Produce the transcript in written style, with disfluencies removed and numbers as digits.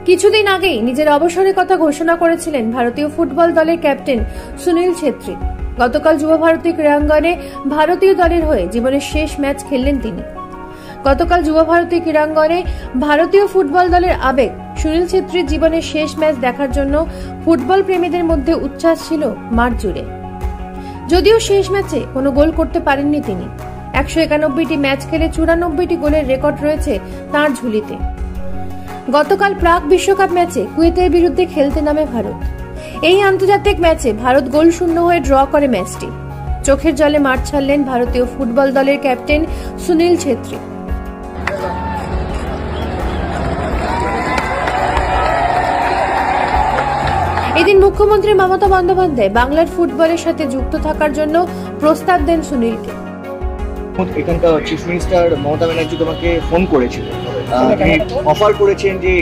কিছুদিন আগেই নিজের অবসরের কথা ঘোষণা করেছিলেন ভারতীয় ফুটবল দলের ক্যাপ্টেন সুনীল ছেত্রী। গতকাল যুব ভারতী ক্রীড়াঙ্গনে ভারতীয় দলের হয়ে জীবনের শেষ ম্যাচ খেললেন তিনি। গতকাল যুব ভারতী ক্রীড়াঙ্গনে ভারতীয় ফুটবল দলের আবেগ সুনীল ছেত্রীর জীবনের শেষ ম্যাচ দেখার জন্য ফুটবল প্রেমীদের মধ্যে উচ্ছ্বাস ছিল মাঠ জুড়ে। যদিও শেষ ম্যাচে কোনো গোল করতে পারেননি তিনি। 191টি ম্যাচ খেলে 94টি গোলের রেকর্ড রয়েছে তাঁর ঝুলিতে। গতকাল প্রাক বিশ্বকাপ ম্যাচে কুয়েতের বিরুদ্ধে খেলতে নামে ভারত। এই আন্তর্জাতিক ম্যাচে ভারত গোল শূন্য হয়ে ড্র করে ম্যাচটি। চোখের জলে মাঠ ছাড়লেন ভারতীয় ফুটবল দলের ক্যাপ্টেন সুনীল ছেত্রী। এদিন মুখ্যমন্ত্রী মমতা বন্দ্যোপাধ্যায় বাংলার ফুটবলের সাথে যুক্ত থাকার জন্য প্রস্তাব দেন সুনীলকে। এখানকার চিফ মিনিস্টার মমতা ব্যানার্জি তোমাকে ফোন করেছিল, অফার করেছেন যে